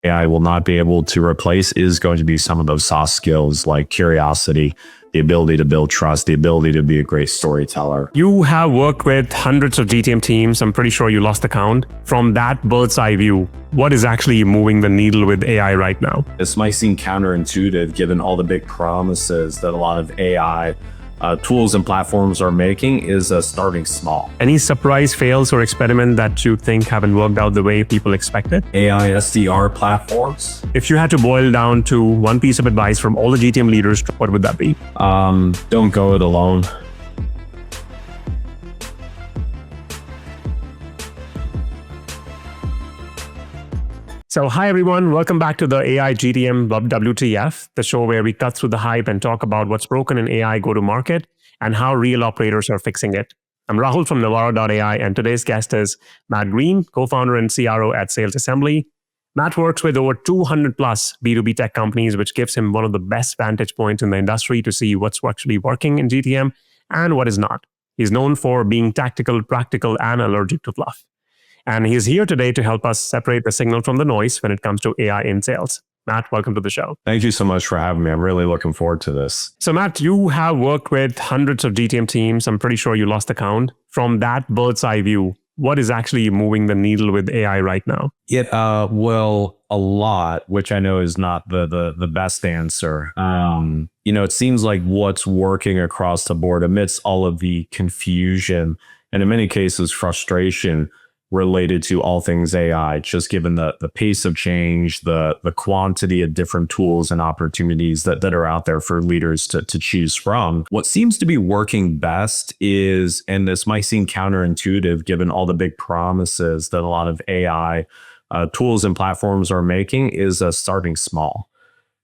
AI will not be able to replace is going to be some of those soft skills like curiosity, the ability to build trust, the ability to be a great storyteller. You have worked with hundreds of GTM teams. I'm pretty sure you lost the count. From that bird's eye view, what is actually moving the needle with AI right now? This might seem counterintuitive given all the big promises that a lot of AI tools and platforms are making is starting small. Any surprise fails or experiment that you think haven't worked out the way people expected? AI SDR platforms. If you had to boil down to one piece of advice from all the GTM leaders, what would that be? Don't go it alone. So hi everyone, welcome back to the AI GTM WTF, the show where we cut through the hype and talk about what's broken in AI go-to-market and how real operators are fixing it. I'm Rahul from Navarro.ai, and today's guest is Matt Green, co-founder and CRO at Sales Assembly. Matt works with over 200 plus B2B tech companies, which gives him one of the best vantage points in the industry to see what's actually working in GTM and what is not. He's known for being tactical, practical, and allergic to fluff. And he's here today to help us separate the signal from the noise when it comes to AI in sales. Matt, welcome to the show. Thank you so much for having me. I'm really looking forward to this. So Matt, you have worked with hundreds of GTM teams. I'm pretty sure you lost the count. From that bird's eye view, what is actually moving the needle with AI right now? Well, a lot, which I know is not the best answer. It seems like what's working across the board amidst all of the confusion and in many cases frustration related to all things AI, just given the pace of change, the quantity of different tools and opportunities that are out there for leaders to choose from. What seems to be working best is, and this might seem counterintuitive given all the big promises that a lot of AI tools and platforms are making, is starting small.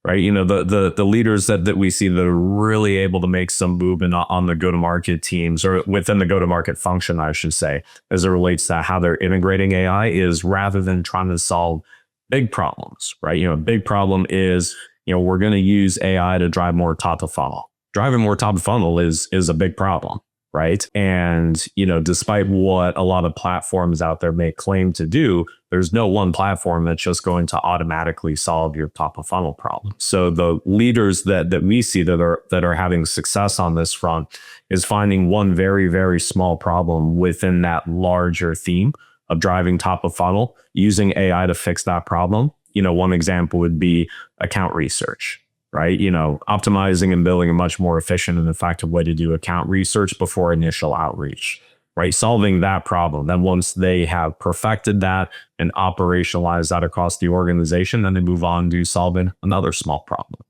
Right, the leaders that we see that are really able to make some movement on the go-to-market teams or within the go-to-market function, I should say, as it relates to how they're integrating AI, is rather than trying to solve big problems. Right, a big problem is we're going to use AI to drive more top of funnel. Driving more top of funnel is a big problem. Right. And, despite what a lot of platforms out there may claim to do, there's no one platform that's just going to automatically solve your top of funnel problem. So the leaders that we see that are having success on this front is finding one very, very small problem within that larger theme of driving top of funnel, using AI to fix that problem. One example would be account research. Right, optimizing and building a much more efficient and effective way to do account research before initial outreach, right? Solving that problem. Then once they have perfected that and operationalized that across the organization, then they move on to solving another small problem,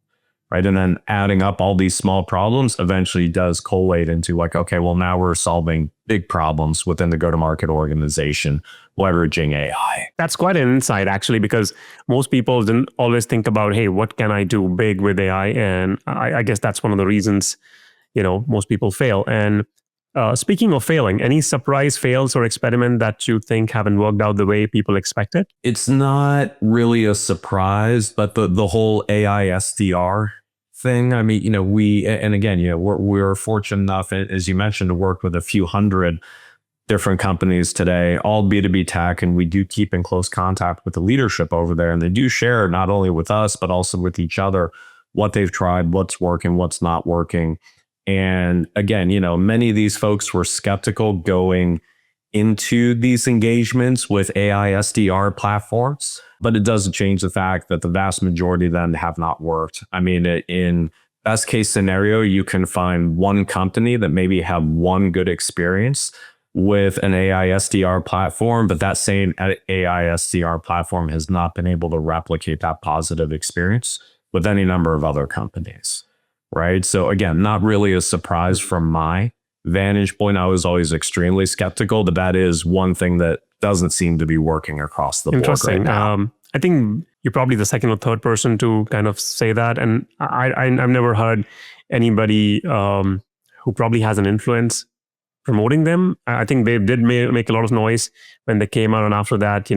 right? And then adding up all these small problems eventually does collate into like, okay, well, now we're solving big problems within the go-to-market organization, leveraging AI. That's quite an insight, actually, because most people didn't always think about, hey, what can I do big with AI? And I guess that's one of the reasons, most people fail. And speaking of failing, any surprise fails or experiment that you think haven't worked out the way people expected? It's not really a surprise, but the whole AI SDR thing. I mean, we're fortunate enough, as you mentioned, to work with a few hundred different companies today, all B2B tech, and we do keep in close contact with the leadership over there, and they do share not only with us, but also with each other what they've tried, what's working, what's not working. And again, many of these folks were skeptical going into these engagements with AI SDR platforms, but it doesn't change the fact that the vast majority of them have not worked. I mean, in best case scenario, you can find one company that maybe have one good experience with an AI SDR platform, but that same AI SDR platform has not been able to replicate that positive experience with any number of other companies, right? So again, not really a surprise from my vantage point. I was always extremely skeptical, but that is one thing that doesn't seem to be working across the board. Interesting. Right now. I think you're probably the second or third person to kind of say that, and I've never heard anybody who probably has an influence promoting them. I think they did make a lot of noise when they came out, and after that,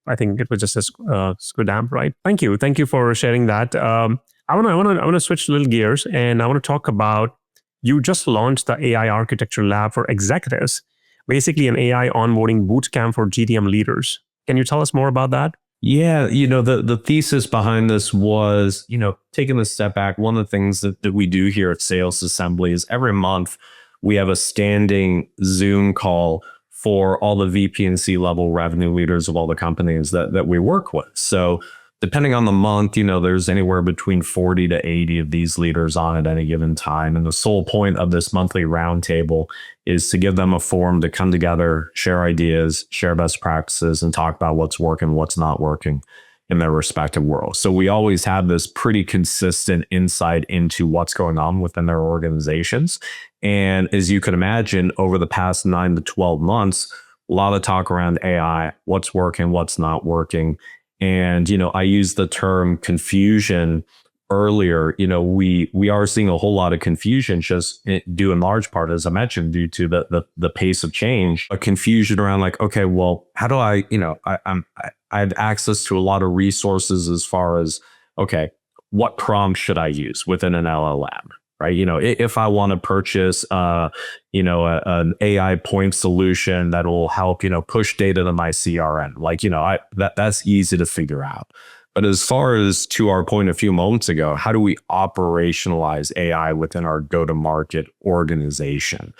I think it was just a squid damp, right? Thank you for sharing that. I want to switch little gears, and I want to talk about, you just launched the AI Architecture Lab for Executives, basically an AI onboarding bootcamp for GTM leaders. Can you tell us more about that? Yeah, the thesis behind this was, taking a step back. One of the things that we do here at Sales Assembly is every month we have a standing Zoom call for all the VP and C level revenue leaders of all the companies that we work with. So depending on the month, there's anywhere between 40 to 80 of these leaders on at any given time. And the sole point of this monthly roundtable is to give them a forum to come together, share ideas, share best practices, and talk about what's working, what's not working in their respective worlds. So we always have this pretty consistent insight into what's going on within their organizations. And as you can imagine, over the past 9 to 12 months, a lot of talk around AI, what's working, what's not working. And, I use the term confusion earlier. We are seeing a whole lot of confusion, just due in large part, as I mentioned, due to the pace of change, a confusion around like, okay, well, how do I have access to a lot of resources as far as, okay, what prompt should I use within an LLM? Right. If I want to purchase, an AI point solution that will help, push data to my CRM, that's easy to figure out. But as far as to our point a few moments ago, how do we operationalize AI within our go-to-market organization?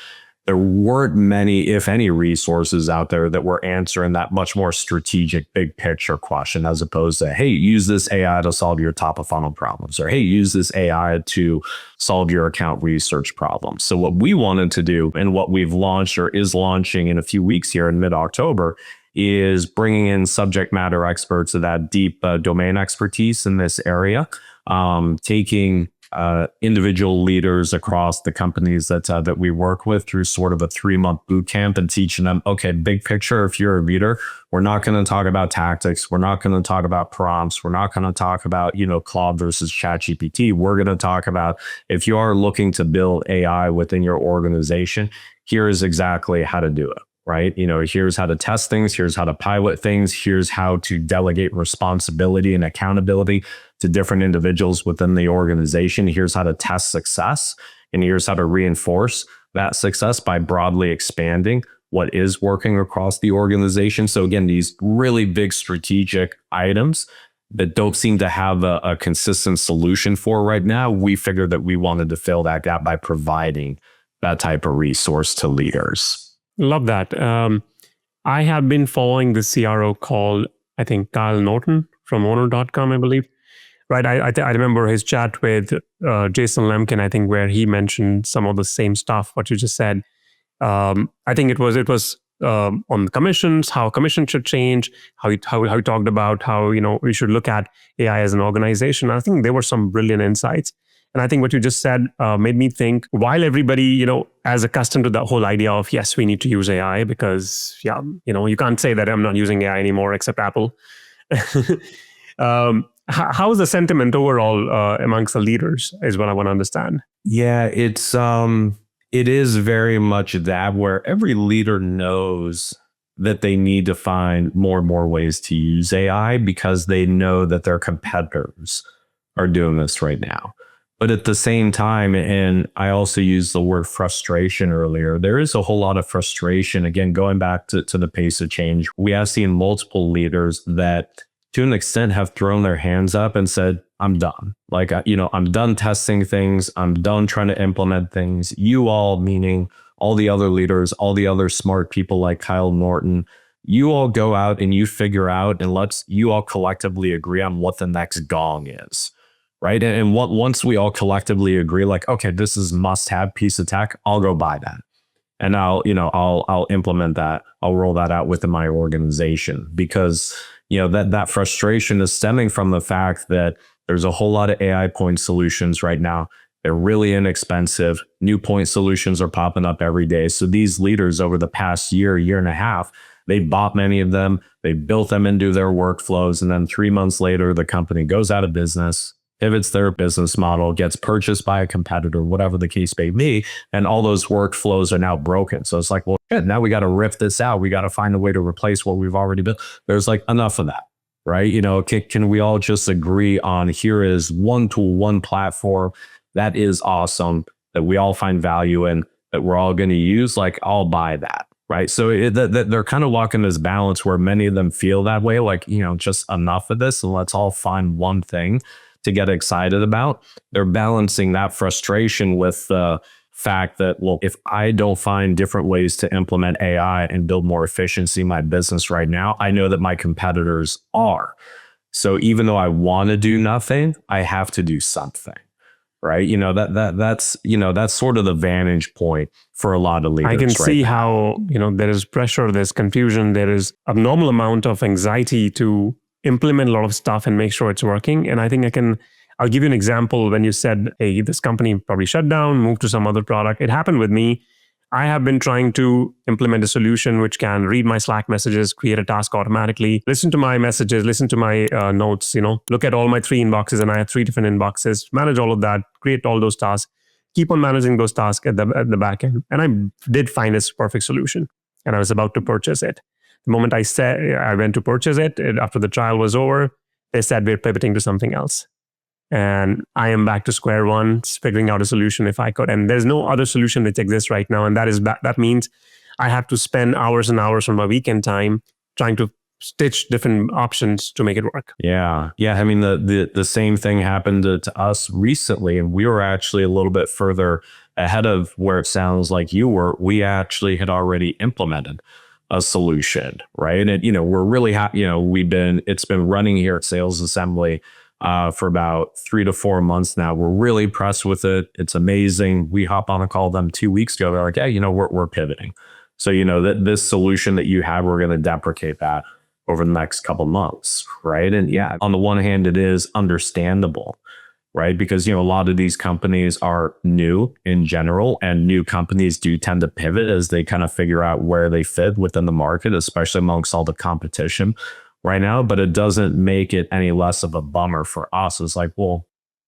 There weren't many, if any, resources out there that were answering that much more strategic, big picture question, as opposed to, hey, use this AI to solve your top of funnel problems, or hey, use this AI to solve your account research problems. So what we wanted to do, and what we've launched or is launching in a few weeks here in mid-October, is bringing in subject matter experts of that deep domain expertise in this area, taking individual leaders across the companies that we work with through sort of a 3-month boot camp and teaching them, okay, big picture, if you're a leader, we're not going to talk about tactics. We're not going to talk about prompts. We're not going to talk about, Claude versus ChatGPT. We're going to talk about, if you are looking to build AI within your organization, here is exactly how to do it. Right? Here's how to test things. Here's how to pilot things. Here's how to delegate responsibility and accountability to different individuals within the organization. Here's how to test success. And here's how to reinforce that success by broadly expanding what is working across the organization. So again, these really big strategic items that don't seem to have a consistent solution for right now, we figured that we wanted to fill that gap by providing that type of resource to leaders. Love that. I have been following this CRO called, I think, Kyle Norton from owner.com, I believe. Right. I remember his chat with Jason Lemkin, I think, where he mentioned some of the same stuff, what you just said. I think it was on commissions, how commission should change, how he talked about how, we should look at AI as an organization. I think there were some brilliant insights. And I think what you just said made me think, while everybody, as accustomed to the whole idea of, yes, we need to use AI because, you can't say that I'm not using AI anymore except Apple. How is the sentiment overall amongst the leaders is what I want to understand. Yeah, it is very much that, where every leader knows that they need to find more and more ways to use AI because they know that their competitors are doing this right now. But at the same time, and I also used the word frustration earlier, there is a whole lot of frustration. Again, going back to the pace of change, we have seen multiple leaders that to an extent have thrown their hands up and said, I'm done. I'm done testing things. I'm done trying to implement things. You all, meaning all the other leaders, all the other smart people like Kyle Norton, you all go out and you figure out, and you all collectively agree on what the next gong is. Right. And once we all collectively agree, like, okay, this is must-have piece of tech, I'll go buy that. And I'll implement that. I'll roll that out within my organization, because, that frustration is stemming from the fact that there's a whole lot of AI point solutions right now. They're really inexpensive. New point solutions are popping up every day. So these leaders over the past year and a half, they bought many of them. They built them into their workflows. And then 3 months later, the company goes out of business, pivots their business model, gets purchased by a competitor, whatever the case may be, and all those workflows are now broken. So it's like, well, shit, now we got to rip this out. We got to find a way to replace what we've already built. There's like enough of that, right? Can we all just agree on, here is one tool, one platform that is awesome, that we all find value in, that we're all going to use? Like, I'll buy that. right? So they're kind of walking this balance where many of them feel that way, like, just enough of this and let's all find one thing to get excited about. They're balancing that frustration with the fact that, well, if I don't find different ways to implement AI and build more efficiency in my business right now, I know that my competitors are. So even though I want to do nothing, I have to do something. Right. That's sort of the vantage point for a lot of leaders. I can right see now. how, there is pressure, there's confusion, there is abnormal amount of anxiety to implement a lot of stuff and make sure it's working. And I think I'll give you an example. When you said, hey, this company probably shut down, moved to some other product. It happened with me. I have been trying to implement a solution which can read my Slack messages, create a task automatically, listen to my messages, listen to my notes, look at all my 3 inboxes, and I have 3 different inboxes, manage all of that, create all those tasks, keep on managing those tasks at the back end. And I did find this perfect solution, and I was about to purchase it. The moment I went to purchase it, after the trial was over, they said we're pivoting to something else. And I am back to square one, figuring out a solution if I could. And there's no other solution that exists right now. And that means I have to spend hours and hours on my weekend time trying to stitch different options to make it work. Yeah. I mean, the same thing happened to us recently, and we were actually a little bit further ahead of where it sounds like you were. We actually had already implemented a solution, right? And we're really happy. It's been running here at Sales Assembly for about 3 to 4 months now. We're really impressed with it. It's amazing. We hop on a call with them 2 weeks ago. They're like, hey, we're pivoting. So, that this solution that you have, we're going to deprecate that over the next couple months, right? And yeah, on the one hand, it is understandable, right? Because, a lot of these companies are new in general, and new companies do tend to pivot as they kind of figure out where they fit within the market, especially amongst all the competition right now. But it doesn't make it any less of a bummer for us. It's like, well,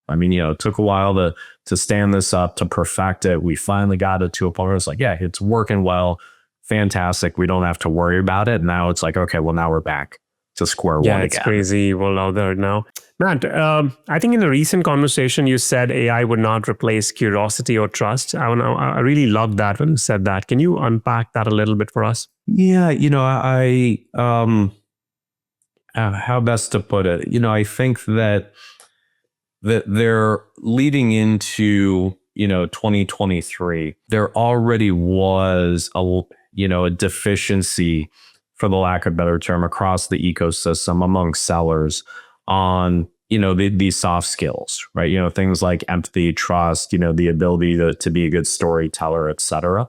I mean, it took a while to stand this up, to perfect it. We finally got it to a point where it's like, yeah, it's working well. Fantastic. We don't have to worry about it. Now it's like, okay, well, now we're back to square one again. Yeah, it's crazy world out there now. Matt, I think in a recent conversation, you said AI would not replace curiosity or trust. I really loved that when you said that. Can you unpack that a little bit for us? Yeah, how best to put it? I think that they're leading into 2023. There already was a deficiency, for the lack of a better term, across the ecosystem among sellers on these soft skills, right? Things like empathy, trust, the ability to be a good storyteller, etc.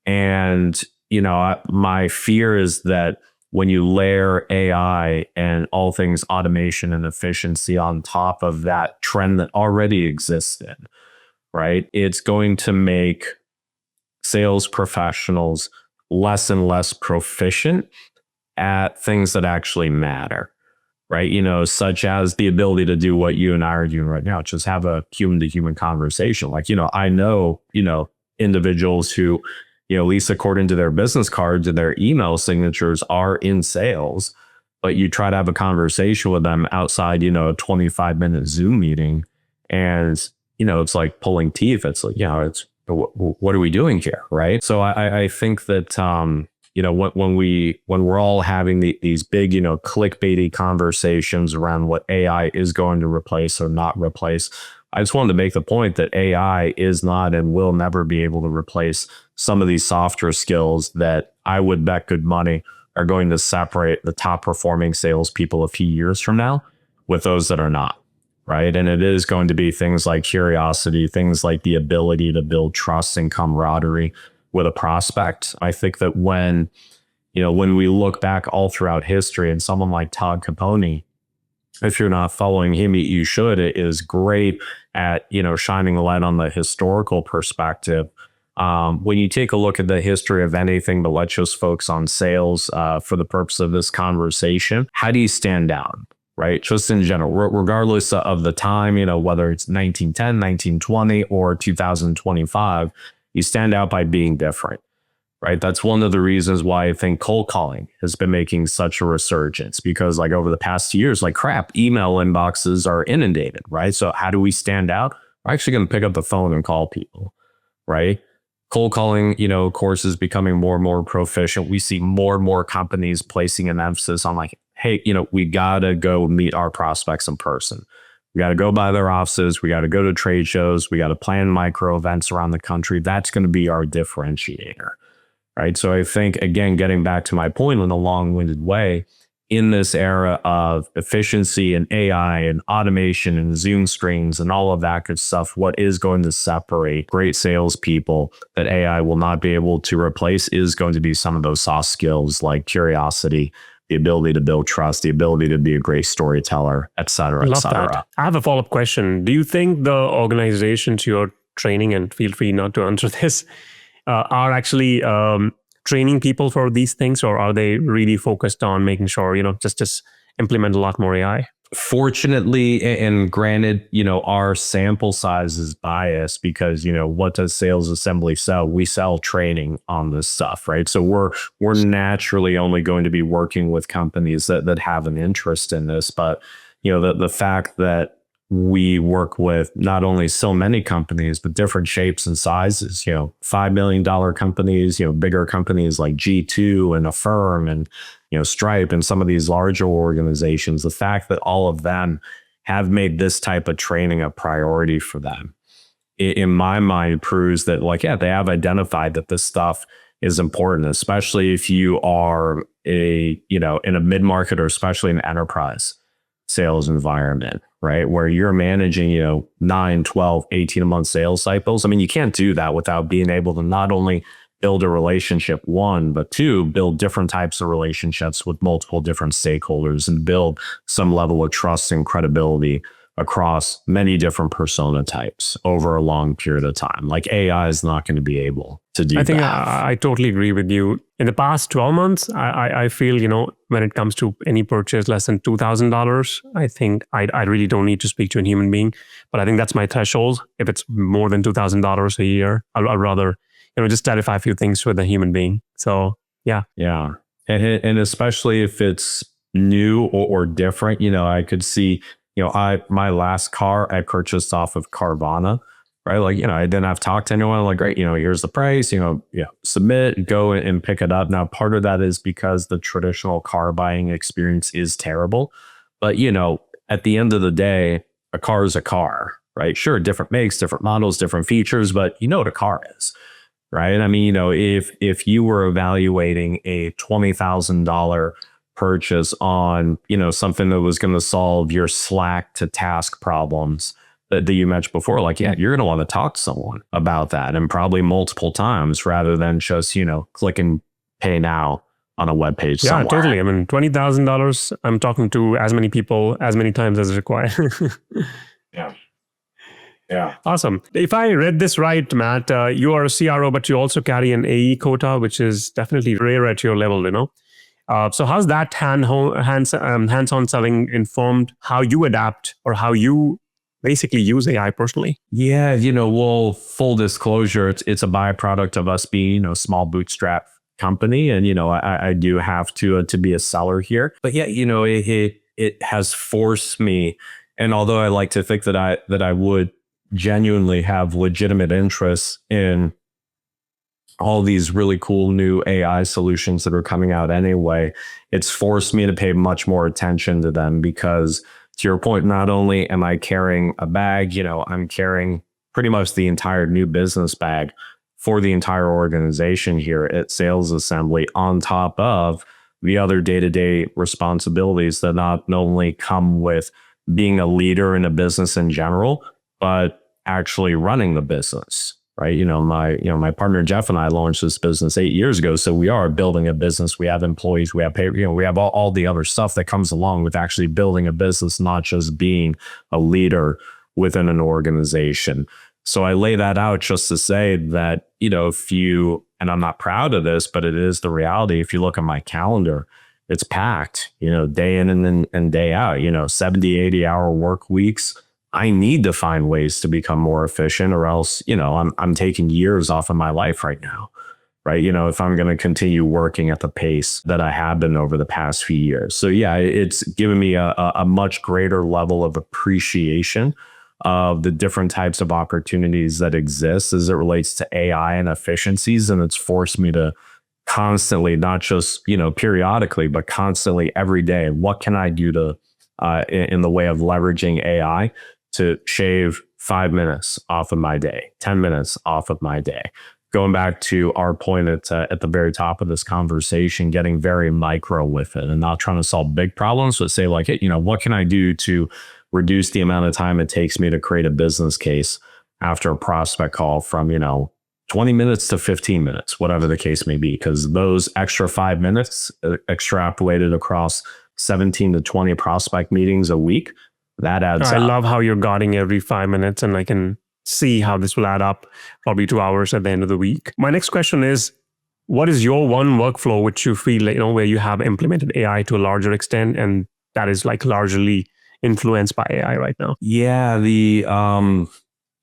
And my fear is that when you layer AI and all things automation and efficiency on top of that trend that already existed, right, it's going to make sales professionals less and less proficient at things that actually matter, right? Such as the ability to do what you and I are doing right now, just have a human to human conversation. Like, I know, individuals who, at least according to their business cards and their email signatures, are in sales, but you try to have a conversation with them outside, a 25-minute Zoom meeting, and, it's like pulling teeth. It's like, what are we doing here, right? So I think that, when we're all having these big, clickbaity conversations around what AI is going to replace or not replace, I just wanted to make the point that AI is not and will never be able to replace some of these softer skills that I would bet good money are going to separate the top performing salespeople a few years from now with those that are not, right? And it is going to be things like curiosity, things like the ability to build trust and camaraderie with a prospect. I think that when we look back all throughout history, and someone like Todd Capone, if you're not following him, you should. It is great at, shining a light on the historical perspective. When you take a look at the history of anything, but let's just focus on sales for the purpose of this conversation, how do you stand out, right? Just in general, regardless of the time, whether it's 1910, 1920, or 2025, you stand out by being different. Right. That's one of the reasons why I think cold calling has been making such a resurgence, because like over the past years, like crap, email inboxes are inundated. Right. So how do we stand out? We're actually going to pick up the phone and call people. Right. Cold calling, of course, is becoming more and more proficient. We see more and more companies placing an emphasis on like, hey, we got to go meet our prospects in person. We got to go by their offices. We got to go to trade shows. We got to plan micro events around the country. That's going to be our differentiator, right? So I think, again, getting back to my point in a long-winded way, in this era of efficiency and AI and automation and Zoom screens and all of that good stuff, what is going to separate great salespeople that AI will not be able to replace is going to be some of those soft skills like curiosity, the ability to build trust, the ability to be a great storyteller, et cetera, et Love cetera. that. I have a follow-up question. Do you think the organizations you're training, and feel free not to answer this, are actually training people for these things, or are they really focused on making sure, just implement a lot more AI? Fortunately, and granted, our sample size is biased because, what does sales assembly sell? We sell training on this stuff, right? So we're naturally only going to be working with companies that have an interest in this. But, the fact that we work with not only so many companies, but different shapes and sizes, $5 million companies, bigger companies like G2 and Affirm and, Stripe and some of these larger organizations, the fact that all of them have made this type of training a priority for them, in my mind, proves that they have identified that this stuff is important, especially if you are in a mid-market or especially an enterprise sales environment, right? Where you're managing, 9, 12, 18-month sales cycles. I mean, you can't do that without being able to not only build a relationship, one, but two, build different types of relationships with multiple different stakeholders and build some level of trust and credibility across many different persona types over a long period of time. Like AI is not going to be able to do that. I think I totally agree with you. In the past 12 months, I feel, when it comes to any purchase less than $2,000, I think I really don't need to speak to a human being. But I think that's my threshold. If it's more than $2,000 a year, I'd rather, just clarify a few things with a human being. So, yeah. Yeah. And especially if it's new or different, I could see, my last car I purchased off of Carvana, right? I didn't have to talk to anyone. Like, great, here's the price, submit, go and pick it up. Now, part of that is because the traditional car buying experience is terrible. But, at the end of the day, a car is a car, right? Sure, different makes, different models, different features, but what a car is, right? I mean, if you were evaluating a $20,000 purchase on, something that was going to solve your Slack to task problems that you mentioned before, you're going to want to talk to someone about that, and probably multiple times rather than just, click and pay now on a web page somewhere. Yeah, totally. I mean, $20,000, I'm talking to as many people as many times as required. Yeah. Yeah. Awesome. If I read this right, Matt, you are a CRO, but you also carry an AE quota, which is definitely rare at your level, So how's that hands-on selling informed how you adapt or how you basically use AI personally? Yeah, well, full disclosure, it's a byproduct of us being a small bootstrap company. And, I do have to be a seller here. But yeah, it has forced me. And although I like to think that I would genuinely have legitimate interests in all these really cool new AI solutions that are coming out anyway, it's forced me to pay much more attention to them because, to your point, not only am I carrying a bag, I'm carrying pretty much the entire new business bag for the entire organization here at Sales Assembly, on top of the other day-to-day responsibilities that not only come with being a leader in a business in general, but actually running the business, right? My partner Jeff and I launched this business 8 years ago. So we are building a business. We have employees, we have pay, we have all the other stuff that comes along with actually building a business, not just being a leader within an organization. So I lay that out just to say that, if you, and I'm not proud of this, but it is the reality. If you look at my calendar, it's packed, day in and day out, 70, 80 hour work weeks. I need to find ways to become more efficient, or else, I'm taking years off of my life right now, right? If I'm going to continue working at the pace that I have been over the past few years. So yeah, it's given me a much greater level of appreciation of the different types of opportunities that exist as it relates to AI and efficiencies. And it's forced me to constantly, not just, periodically, but constantly every day, what can I do to, in the way of leveraging AI to shave 5 minutes off of my day, 10 minutes off of my day? Going back to our point at the very top of this conversation, getting very micro with it and not trying to solve big problems, but say like, hey, what can I do to reduce the amount of time it takes me to create a business case after a prospect call from, 20 minutes to 15 minutes, whatever the case may be, because those extra 5 minutes extrapolated across 17 to 20 prospect meetings a week, that adds up. I love how you're guarding every 5 minutes, and I can see how this will add up probably 2 hours at the end of the week. My next question is, what is your one workflow which you feel like, where you have implemented AI to a larger extent and that is like largely influenced by AI right now? Yeah,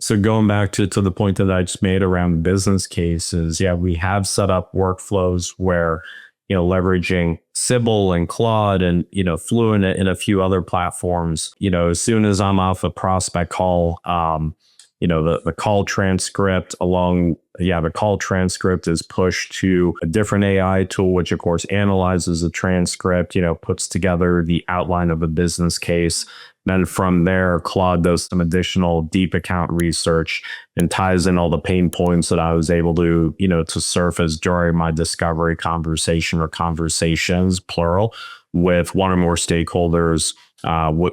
so going back to the point that I just made around business cases, yeah, we have set up workflows where, leveraging Sybil and Claude and, Fluent and a few other platforms, as soon as I'm off a prospect call, the call transcript the call transcript is pushed to a different AI tool, which of course analyzes the transcript, puts together the outline of a business case. Then from there, Claude does some additional deep account research and ties in all the pain points that I was able to, to surface during my discovery conversation or conversations, plural, with one or more stakeholders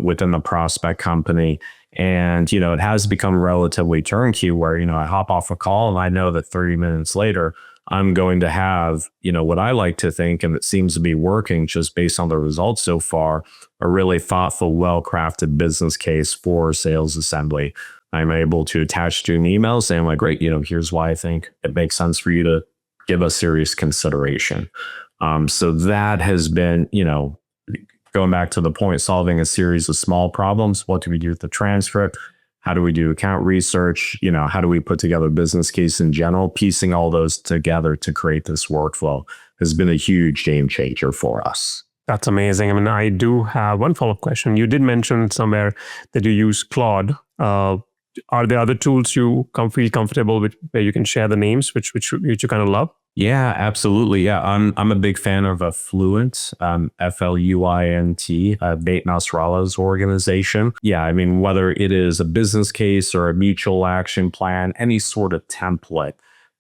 within the prospect company. And, it has become relatively turnkey where, I hop off a call and I know that 30 minutes later, I'm going to have, what I like to think, and it seems to be working just based on the results so far, a really thoughtful, well-crafted business case for sales assembly. I'm able to attach to an email saying like, great, here's why I think it makes sense for you to give us serious consideration. So that has been, going back to the point, solving a series of small problems. What do we do with the transcript? How do we do account research? How do we put together a business case in general? Piecing all those together to create this workflow has been a huge game changer for us. That's amazing. I mean, I do have one follow-up question. You did mention somewhere that you use Claude. Are there other tools you feel comfortable with where you can share the names, which you kind of love? Yeah, absolutely. Yeah, I'm a big fan of Fluent, Fluint, Bate Nasrallah's organization. Yeah, I mean, whether it is a business case or a mutual action plan, any sort of template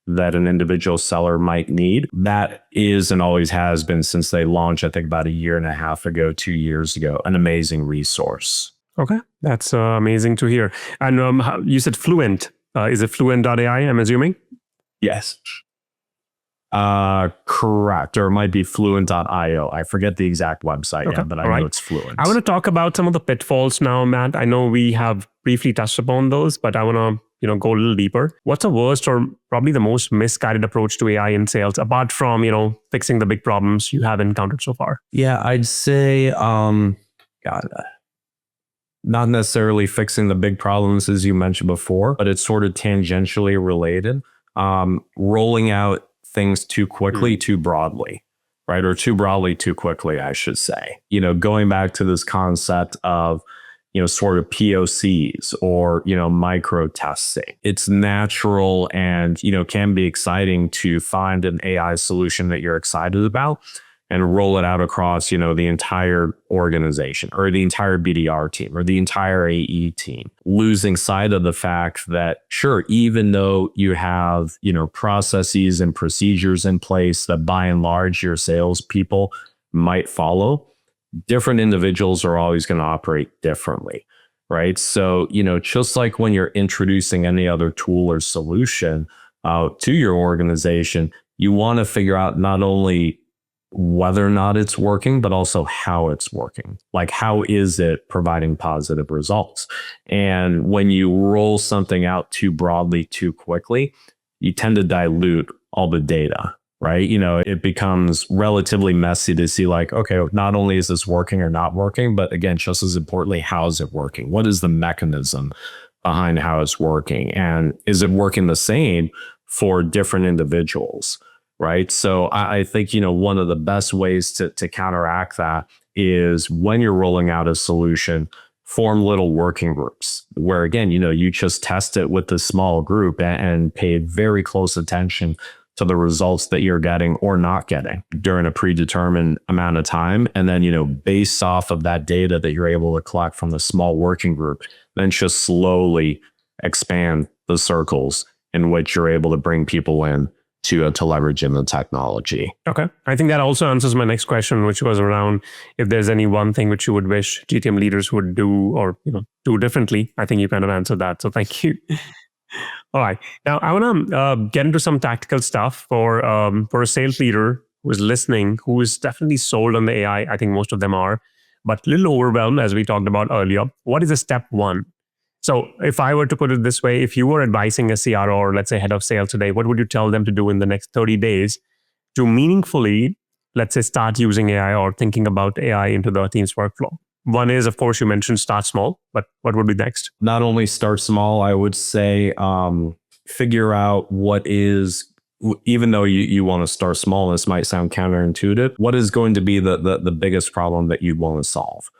that an individual seller might need, that is and always has been since they launched, I think about 1.5 years ago, 2 years ago, an amazing resource. Okay, that's amazing to hear. And you said Fluent. Is it fluent.ai, I'm assuming? Yes. Correct. Or it might be fluent.io. I forget the exact website, okay. But I know it's Fluent. I want to talk about some of the pitfalls now, Matt. I know we have briefly touched upon those, but I want to go a little deeper. What's the worst or probably the most misguided approach to AI in sales, apart from, fixing the big problems you have encountered so far? Yeah, I'd say, not necessarily fixing the big problems as you mentioned before, but it's sort of tangentially related. Rolling out things too quickly, too broadly, right? Or too broadly, too quickly, I should say. Going back to this concept of, sort of POCs or, micro testing. It's natural and, can be exciting to find an AI solution that you're excited about and roll it out across, the entire organization or the entire BDR team or the entire AE team, losing sight of the fact that, sure, even though you have, processes and procedures in place that by and large your salespeople might follow, different individuals are always going to operate differently, right? So, just like when you're introducing any other tool or solution to your organization, you want to figure out not only whether or not it's working, but also how it's working. Like, how is it providing positive results? And when you roll something out too broadly, too quickly, you tend to dilute all the data, right? It becomes relatively messy to see like, okay, not only is this working or not working, but again, just as importantly, how is it working? What is the mechanism behind how it's working? And is it working the same for different individuals? Right. So I think, one of the best ways to counteract that is when you're rolling out a solution, form little working groups where, again, you just test it with this small group and pay very close attention to the results that you're getting or not getting during a predetermined amount of time. And then, based off of that data that you're able to collect from the small working group, then just slowly expand the circles in which you're able to bring people in to leverage in the technology. Okay. I think that also answers my next question, which was around if there's any one thing which you would wish GTM leaders would do or do differently. I think you kind of answered that. So thank you. All right. Now I want to get into some tactical stuff for a sales leader who is listening, who is definitely sold on the AI. I think most of them are, but a little overwhelmed, as we talked about earlier. What is the step one? So if I were to put it this way, if you were advising a CRO or let's say head of sales today, what would you tell them to do in the next 30 days to meaningfully, let's say, start using AI or thinking about AI into the team's workflow? One is, of course, you mentioned start small, but what would be next? Not only start small, I would say figure out what is, even though you want to start small, this might sound counterintuitive, what is going to be the biggest problem that you want to solve?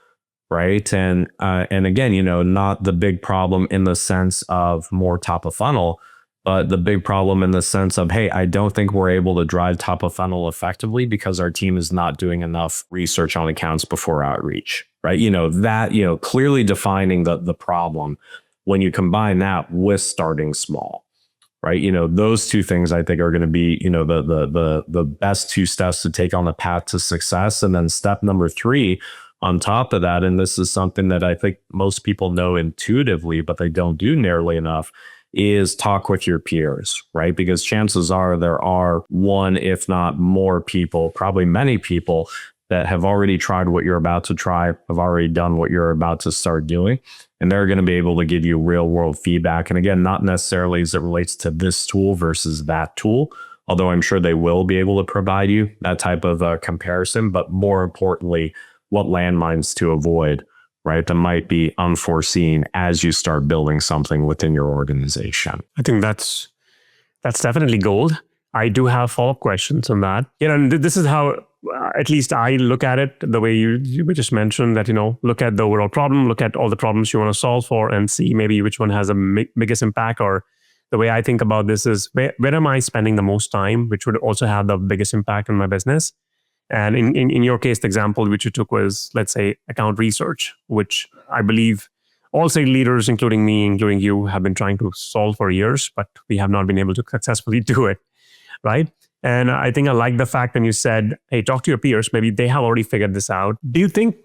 Right. And again, not the big problem in the sense of more top of funnel, but the big problem in the sense of, hey, I don't think we're able to drive top of funnel effectively because our team is not doing enough research on accounts before outreach. Right. That, clearly defining the problem when you combine that with starting small. Right. Those two things I think are going to be, the best two steps to take on the path to success. And then step number 3, on top of that, and this is something that I think most people know intuitively, but they don't do nearly enough, is talk with your peers, right? Because chances are there are one, if not more people, probably many people that have already tried what you're about to try, have already done what you're about to start doing. And they're going to be able to give you real world feedback. And again, not necessarily as it relates to this tool versus that tool, although I'm sure they will be able to provide you that type of comparison, but more importantly, what landmines to avoid, right? That might be unforeseen as you start building something within your organization. I think that's definitely gold. I do have follow-up questions on that. And this is how, at least I look at it, the way you just mentioned that, look at the overall problem, look at all the problems you want to solve for and see maybe which one has the biggest impact. Or the way I think about this is where am I spending the most time, which would also have the biggest impact on my business. And in your case, the example which you took was, let's say, account research, which I believe all sales leaders, including me, including you, have been trying to solve for years, but we have not been able to successfully do it, right? And I think I like the fact when you said, hey, talk to your peers, maybe they have already figured this out. Do you think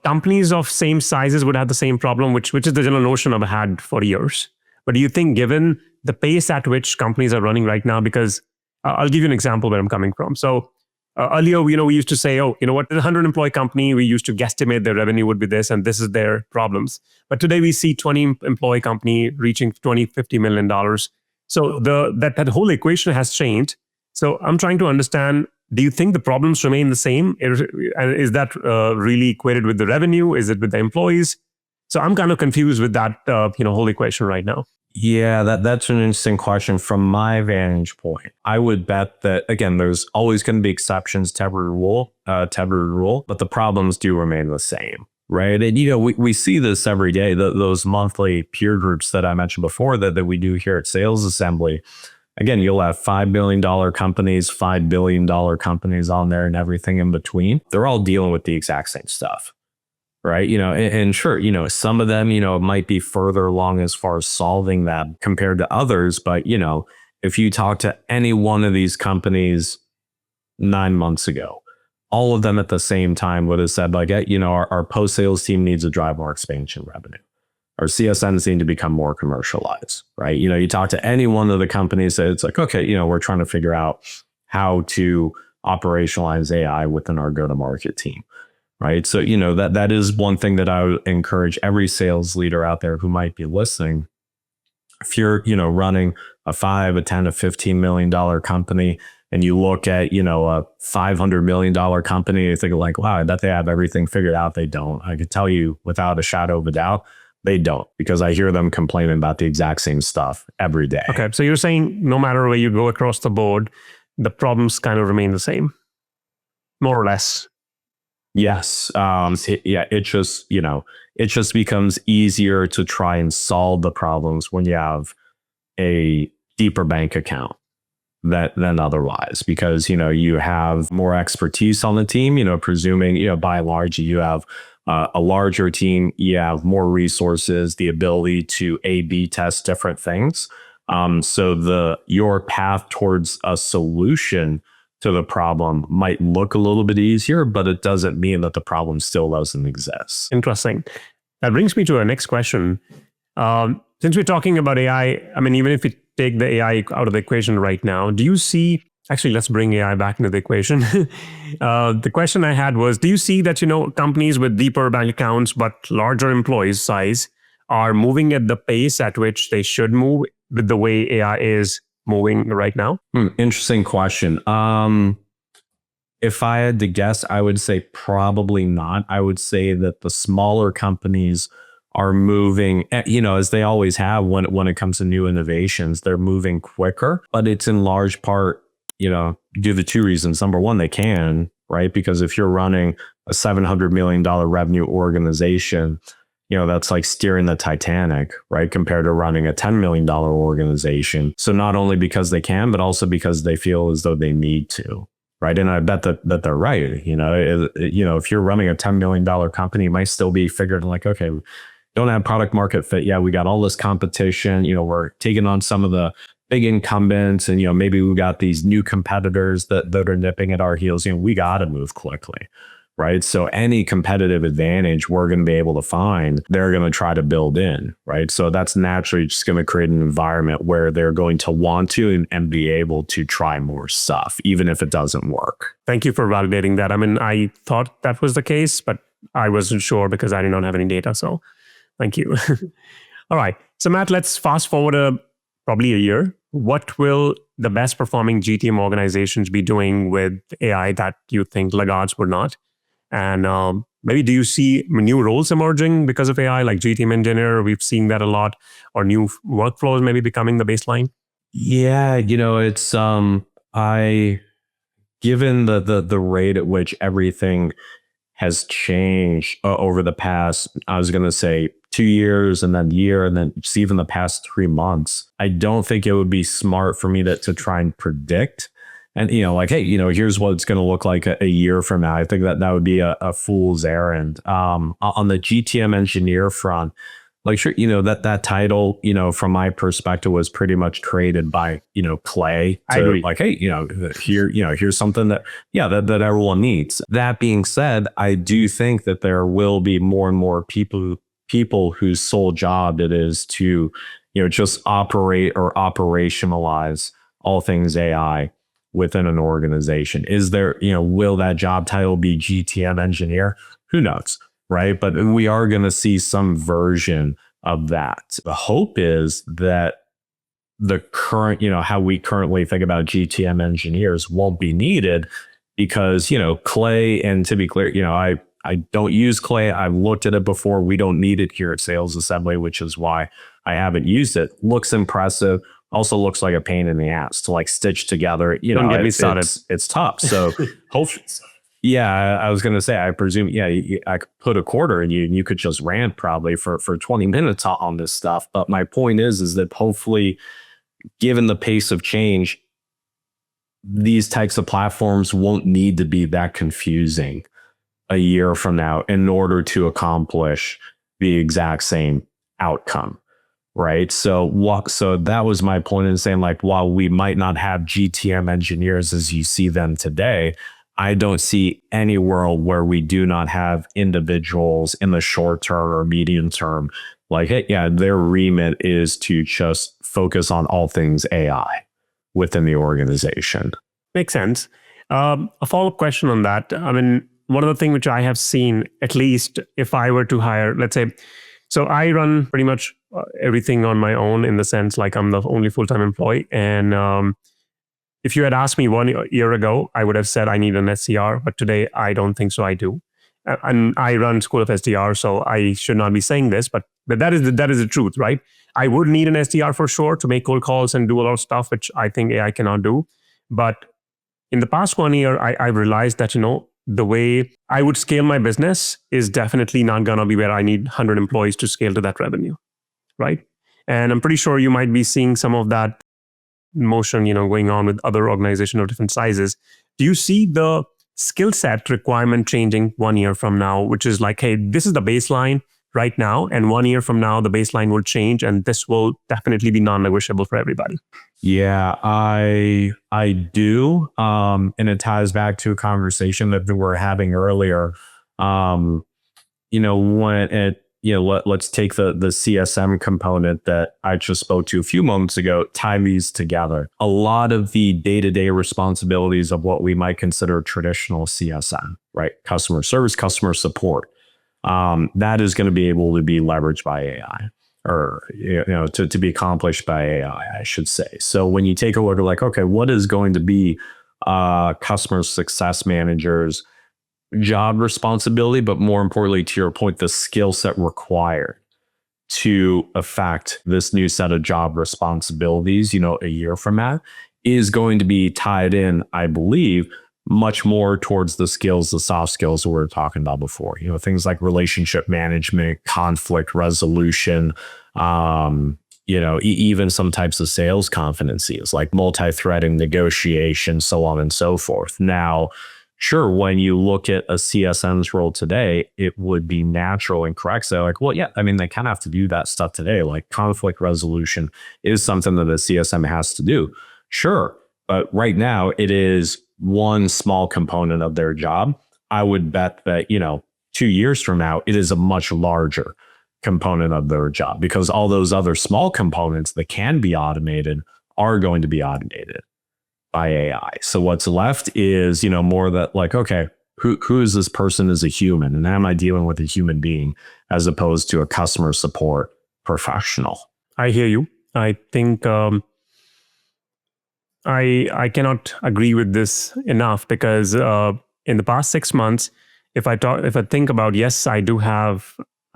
companies of same sizes would have the same problem, which is the general notion I've had for years? But do you think given the pace at which companies are running right now, because I'll give you an example where I'm coming from. So earlier, we used to say, oh, what, a 100-employee company, we used to guesstimate their revenue would be this, and this is their problems. But today we see 20-employee company reaching $50 million. So that whole equation has changed. So I'm trying to understand, do you think the problems remain the same? Is that really equated with the revenue? Is it with the employees? So I'm kind of confused with that whole equation right now. Yeah, that's an interesting question from my vantage point. I would bet that, again, there's always going to be exceptions to every rule, but the problems do remain the same, right? And, we see this every day, those monthly peer groups that I mentioned before that we do here at Sales Assembly. Again, you'll have $5 billion companies, $5 billion companies on there and everything in between. They're all dealing with the exact same stuff. Right. And sure, some of them, might be further along as far as solving that compared to others. But, if you talk to any one of these companies 9 months ago, all of them at the same time would have said, like, our post-sales team needs to drive more expansion revenue. Our CSNs need to become more commercialized. Right. You talk to any one of the companies, it's like, okay, we're trying to figure out how to operationalize AI within our go-to-market team. Right. So, that is one thing that I would encourage every sales leader out there who might be listening. If you're, running a $5, a $10, a $15 million company, and you look at, a $500 million company, you think like, wow, I bet they have everything figured out. They don't. I could tell you without a shadow of a doubt, they don't, because I hear them complaining about the exact same stuff every day. Okay. So you're saying no matter where you go across the board, the problems kind of remain the same, more or less. Yes. It just, it just becomes easier to try and solve the problems when you have a deeper bank account than otherwise, because, you have more expertise on the team, presuming, by and large, you have a larger team, you have more resources, the ability to A/B test different things. So your path towards a solution to the problem might look a little bit easier, but it doesn't mean that the problem still doesn't exist. Interesting. That brings me to our next question. Since we're talking about AI, I mean, even if we take the AI out of the equation right now, do you see, actually, let's bring AI back into the equation. The question I had was, do you see that, companies with deeper bank accounts but larger employees size are moving at the pace at which they should move with the way AI is moving right now? Interesting question. If I had to guess, I would say probably not. I would say that the smaller companies are moving, as they always have when it comes to new innovations, they're moving quicker, but it's in large part, due to two reasons. Number one, they can, right? Because if you're running a $700 million revenue organization, that's like steering the Titanic, right? Compared to running a $10 million organization. So not only because they can, but also because they feel as though they need to. Right. And I bet that they're right. If you're running a $10 million company, you might still be figuring like, okay, we don't have product market fit. Yeah, we got all this competition. We're taking on some of the big incumbents, and maybe we got these new competitors that are nipping at our heels. We got to move quickly. Right. So any competitive advantage we're going to be able to find, they're going to try to build in. Right. So that's naturally just going to create an environment where they're going to want to and be able to try more stuff, even if it doesn't work. Thank you for validating that. I mean, I thought that was the case, but I wasn't sure because I did not have any data. So thank you. All right. So Matt, let's fast forward probably a year. What will the best performing GTM organizations be doing with AI that you think laggards would not? And maybe do you see new roles emerging because of AI, like GTM engineer? We've seen that a lot, or new workflows maybe becoming the baseline. Yeah, it's given the rate at which everything has changed over the past, I was going to say 2 years and then year and then just even the past 3 months, I don't think it would be smart for me to try and predict. And, like, hey, here's what it's going to look like a year from now. I think that would be a fool's errand. On the GTM engineer front, like, sure, that title, from my perspective was pretty much created by, Clay. I agree. Like, hey, here's something that everyone needs. That being said, I do think that there will be more and more people whose sole job it is to, just operate or operationalize all things AI within an organization. Is there, will that job title be GTM engineer? Who knows, right? But we are going to see some version of that. The hope is that the current, how we currently think about GTM engineers won't be needed because, Clay, and to be clear, I don't use Clay. I've looked at it before. We don't need it here at Sales Assembly, which is why I haven't used it. Looks impressive. Also looks like a pain in the ass to like stitch together. Don't get me started. It's tough. So hopefully, yeah, I was going to say, I presume, I could put a quarter in you and you could just rant probably for 20 minutes on this stuff. But my point is that hopefully, given the pace of change, these types of platforms won't need to be that confusing a year from now in order to accomplish the exact same outcome. Right. So that was my point in saying, like, while we might not have GTM engineers as you see them today, I don't see any world where we do not have individuals in the short term or medium term. Like, hey, yeah, their remit is to just focus on all things AI within the organization. Makes sense. A follow-up question on that. I mean, one of the things which I have seen, at least if I were to hire, let's say, so I run pretty much everything on my own in the sense like I'm the only full-time employee. And if you had asked me 1 year ago, I would have said I need an SDR, but today I don't think so. I do. And I run School of SDR, so I should not be saying this, but that is the truth, right? I would need an SDR for sure to make cold calls and do a lot of stuff, which I think AI cannot do. But in the past 1 year, I realized that, the way I would scale my business is definitely not going to be where I need 100 employees to scale to that revenue, right? And I'm pretty sure you might be seeing some of that motion, going on with other organizations of different sizes. Do you see the skill set requirement changing 1 year from now, which is like, hey, this is the baseline right now, and 1 year from now, the baseline will change, and this will definitely be non-negotiable for everybody? Yeah, I do. And it ties back to a conversation that we were having earlier. When let's take the CSM component that I just spoke to a few moments ago, tie these together. A lot of the day-to-day responsibilities of what we might consider traditional CSM, right? Customer service, customer support. That is going to be able to be leveraged by AI, or to be accomplished by AI, I should say. So when you take a look at like, okay, what is going to be customer success managers' job responsibility, but more importantly, to your point, the skill set required to affect this new set of job responsibilities, a year from now, is going to be tied in, I believe, much more towards the skills, the soft skills that we were talking about before. Things like relationship management, conflict resolution, even some types of sales competencies like multi-threading, negotiation, so on and so forth. Now, sure, when you look at a CSM's role today, it would be natural and correct. So like, well, yeah, I mean, they kind of have to do that stuff today. Like conflict resolution is something that a CSM has to do. Sure. But right now it is one small component of their job. I would bet that, 2 years from now, it is a much larger component of their job, because all those other small components that can be automated are going to be automated by AI. So what's left is, more that like, okay, who is this person as a human? And am I dealing with a human being as opposed to a customer support professional? I hear you. I think I cannot agree with this enough, because in the past 6 months, if I think about, yes, I've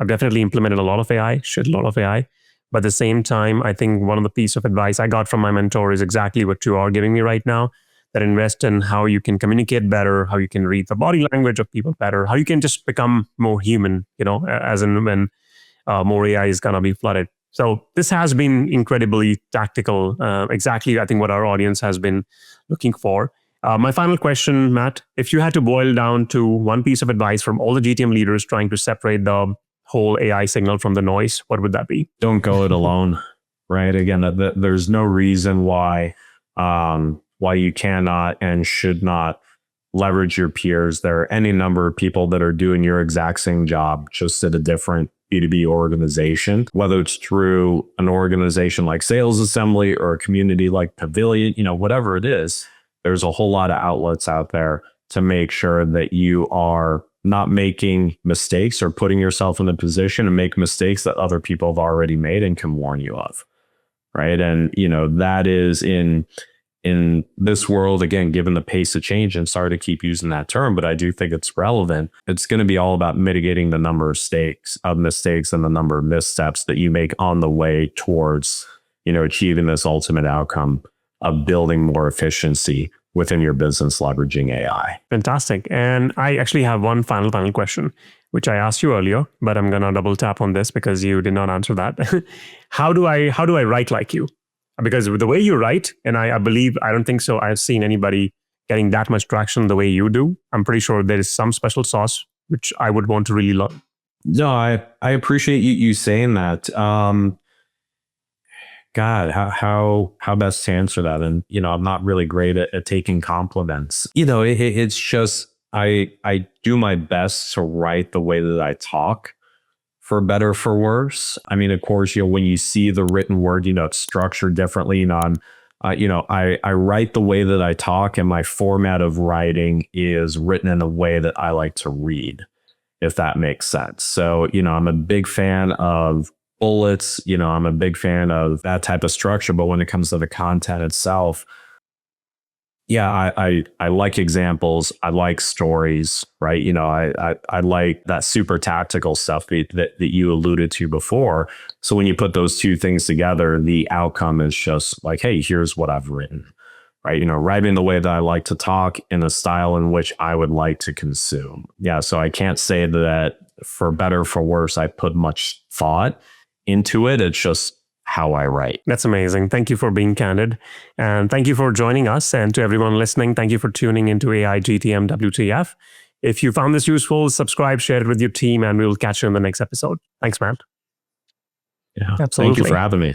definitely implemented a lot of AI, a lot of AI. But at the same time, I think one of the piece of advice I got from my mentor is exactly what you are giving me right now, that invest in how you can communicate better, how you can read the body language of people better, how you can just become more human, as in when more AI is going to be flooded. So this has been incredibly tactical, exactly, I think, what our audience has been looking for. My final question, Matt, if you had to boil down to one piece of advice from all the GTM leaders trying to separate the whole AI signal from the noise, what would that be? Don't go it alone, right? Again, there's no reason why you cannot and should not leverage your peers. There are any number of people that are doing your exact same job, just at a different B2B organization, whether it's through an organization like Sales Assembly or a community like Pavilion, whatever it is. There's a whole lot of outlets out there to make sure that you are not making mistakes or putting yourself in a position to make mistakes that other people have already made and can warn you of, right? And that is in this world, again, given the pace of change, and sorry to keep using that term, but I do think it's relevant. It's going to be all about mitigating the number of mistakes and the number of missteps that you make on the way towards achieving this ultimate outcome of building more efficiency within your business leveraging AI. Fantastic. And I actually have one final question, which I asked you earlier, but I'm going to double tap on this because you did not answer that. How do I write like you? Because with the way you write, and I don't think so I've seen anybody getting that much traction the way you do. I'm pretty sure there is some special sauce which I would want to really learn. No, I appreciate you saying that. God, how best to answer that? And I'm not really great at taking compliments. It's just I do my best to write the way that I talk, for better, for worse. I mean, of course, when you see the written word, it's structured differently. I write the way that I talk, and my format of writing is written in a way that I like to read, if that makes sense. So, I'm a big fan of bullets, I'm a big fan of that type of structure. But when it comes to the content itself, yeah, I like examples. I like stories, right? I like that super tactical stuff that you alluded to before. So when you put those two things together, the outcome is just like, hey, here's what I've written, right? Writing the way that I like to talk in a style in which I would like to consume. Yeah. So I can't say that for better or for worse, I put much thought into it. It's just how I write. That's amazing. Thank you for being candid. And thank you for joining us. And to everyone listening, thank you for tuning into AI GTM WTF. If you found this useful, subscribe, share it with your team, and we'll catch you in the next episode. Thanks, man. Yeah. Absolutely. Thank you for having me.